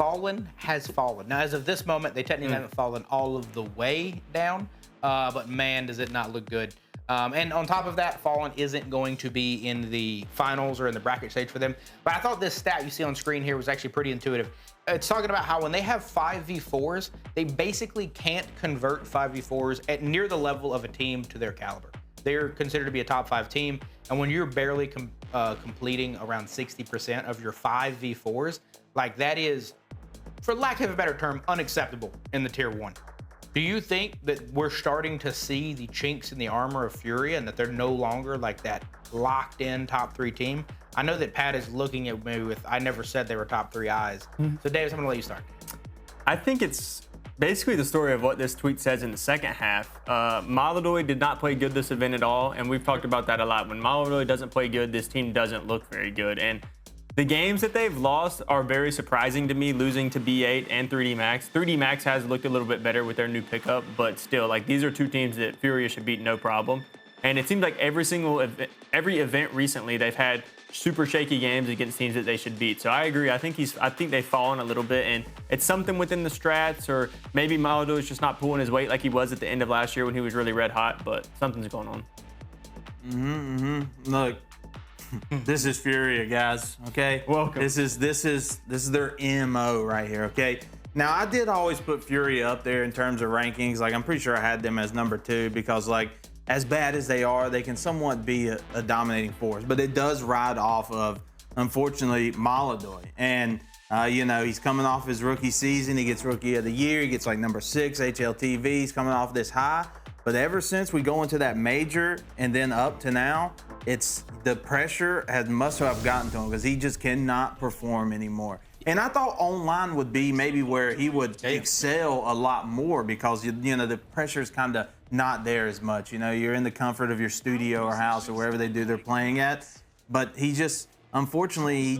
fallen has fallen. Now, as of this moment, they technically haven't fallen all of the way down, but man, does it not look good. And on top of that, Fallen isn't going to be in the finals or in the bracket stage for them. But I thought this stat you see on screen here was actually pretty intuitive. It's talking about how when they have 5v4s, they basically can't convert 5v4s at near the level of a team to their caliber. They're considered to be a top 5 team. And when you're barely completing around 60% of your 5v4s, like that is, for lack of a better term, unacceptable in the tier 1. Do you think that we're starting to see the chinks in the armor of Furia and that they're no longer like that locked in top 3 team? I know that Pat is looking at me with, I never said they were top 3 eyes. So Davis, I'm gonna let you start. I think it's basically the story of what this tweet says in the second half. Maladoy did not play good this event at all, and we've talked about that a lot. When Maladoy doesn't play good, this team doesn't look very good. And the games that they've lost are very surprising to me, losing to B8 and 3D Max. 3D Max has looked a little bit better with their new pickup, but still, like, these are 2 teams that Furia should beat no problem. And it seems like every event recently, they've had super shaky games against teams that they should beat. So I agree. I think they've fallen a little bit, and it's something within the strats, or maybe Maladoy is just not pulling his weight like he was at the end of last year when he was really red hot, but something's going on. Look. This is Furia, guys. Okay. Welcome. This is their MO right here. Okay. Now, I did always put Furia up there in terms of rankings. Like, I'm pretty sure I had them as number 2 because, like, as bad as they are, they can somewhat be a dominating force. But it does ride off of, unfortunately, Maladoy. And you know, he's coming off his rookie season. He gets Rookie of the Year. He gets like number 6 HLTV. He's coming off this high. But ever since we go into that major and then up to now, it's the pressure must have gotten to him because he just cannot perform anymore. And I thought online would be maybe where he would excel a lot more because, you know, the pressure's kind of not there as much. You know, you're in the comfort of your studio or house or wherever they do their playing at. But he just, unfortunately,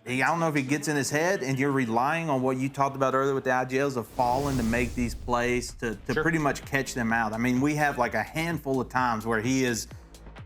I don't know if he gets in his head and you're relying on what you talked about earlier with the IGLs of falling to make these plays to pretty much catch them out. I mean, we have like a handful of times where he is,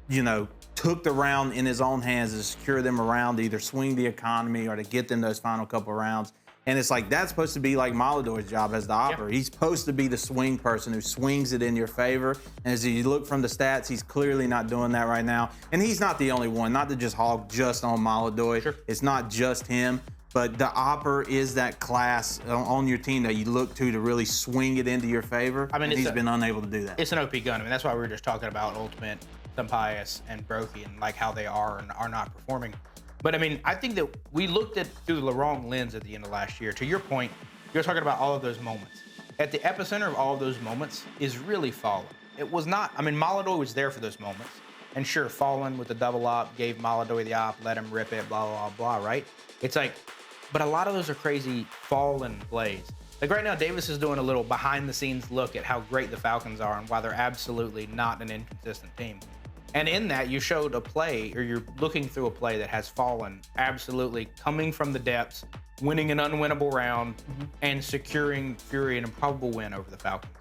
you know, took the round in his own hands to secure them around, to either swing the economy or to get them those final couple rounds. And it's like, that's supposed to be like Maladoy's job as the operator. He's supposed to be the swing person who swings it in your favor. And as you look from the stats, he's clearly not doing that right now. And he's not the only one, not to just hog just on Maladoy. It's not just him. But the Opper is that class on your team that you look to really swing it into your favor. I mean, he's been unable to do that. It's an OP gun. I mean, that's why we were just talking about Ultimate, Sampaius, and Brothy and like how they are and are not performing. But I mean, I think that we looked at through the wrong lens at the end of last year. To your point, you're talking about all of those moments. At the epicenter of all of those moments is really Fallen. It was not, I mean, Maladoy was there for those moments. And sure, Fallen with the double op, gave Maladoy the op, let him rip it, blah, blah, blah, right? It's like, but a lot of those are crazy Fallen plays. Like right now, Davis is doing a little behind the scenes look at how great the Falcons are and why they're absolutely not an inconsistent team. And in that, you showed a play, or you're looking through a play that has Fallen absolutely coming from the depths, winning an unwinnable round, and securing Fury an improbable win over the Falcons.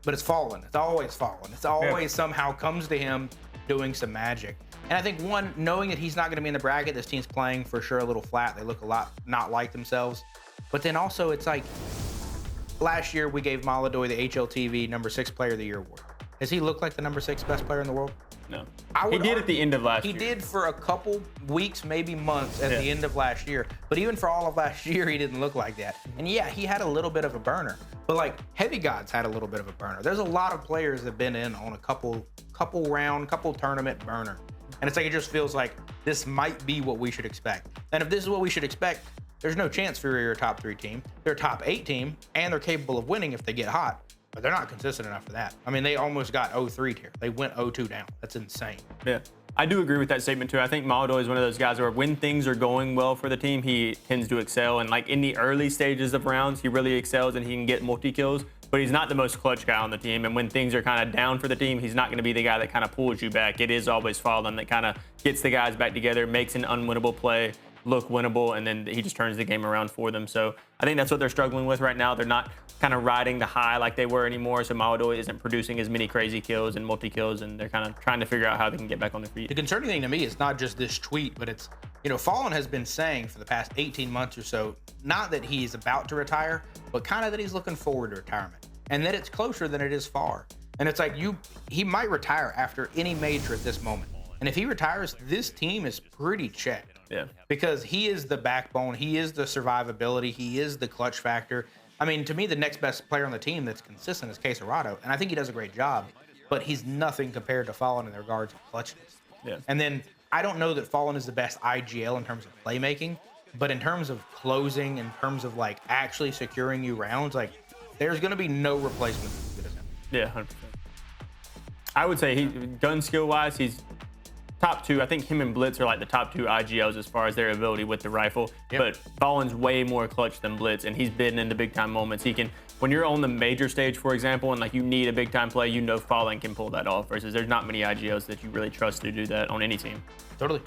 But it's Fallen. It's always Fallen. It's always somehow comes to him doing some magic. And I think, one, knowing that he's not going to be in the bracket, this team's playing for sure a little flat. They look a lot not like themselves. But then also, it's like, last year we gave Maladoy the HLTV number 6 Player of the Year award. Does he look like the number 6 best player in the world? No. He did at the end of last year. He did for a couple weeks, maybe months at the end of last year. But even for all of last year, he didn't look like that. And yeah, he had a little bit of a burner. But like Heavy Gods had a little bit of a burner. There's a lot of players that have been in on a couple tournament burner. And it's like, it just feels like this might be what we should expect. And if this is what we should expect, there's no chance Fury are a top 3 team. They're a top 8 team, and they're capable of winning if they get hot. But they're not consistent enough for that. I mean, they almost got 0-3 tier. They went 0-2 down. That's insane. Yeah, I do agree with that statement too. I think Maladoy is one of those guys where when things are going well for the team, he tends to excel. And like in the early stages of rounds, he really excels and he can get multi-kills. But he's not the most clutch guy on the team. And when things are kind of down for the team, he's not going to be the guy that kind of pulls you back. It is always Fallen that kind of gets the guys back together, makes an unwinnable play. look winnable, and then he just turns the game around for them. So I think that's what they're struggling with right now. They're not kind of riding the high like they were anymore. So Maladoi isn't producing as many crazy kills and multi-kills, and they're kind of trying to figure out how they can get back on their feet. The concerning thing to me is not just this tweet, but it's, Fallen has been saying for the past 18 months or so, not that he's about to retire, but kind of that he's looking forward to retirement, and that it's closer than it is far. And it's like he might retire after any major at this moment. And if he retires, this team is pretty checked. Yeah. Because he is the backbone, he is the survivability, he is the clutch factor. I mean, to me, the next best player on the team that's consistent is Quesarado, and I think he does a great job, but he's nothing compared to Fallen in regards to clutchness. Yeah. And then I don't know that Fallen is the best IGL in terms of playmaking, but in terms of closing, in terms of like actually securing you rounds, like there's going to be no replacement as good as him. Yeah, 100%. I would say gun skill wise, he's top two. I think him and Blitz are like the top two IGLs as far as their ability with the rifle. Yep. But Fallen's way more clutch than Blitz, and he's been in the big time moments. He can, when you're on the major stage, for example, and like you need a big time play, Fallen can pull that off. Versus there's not many IGLs that you really trust to do that on any team. Totally.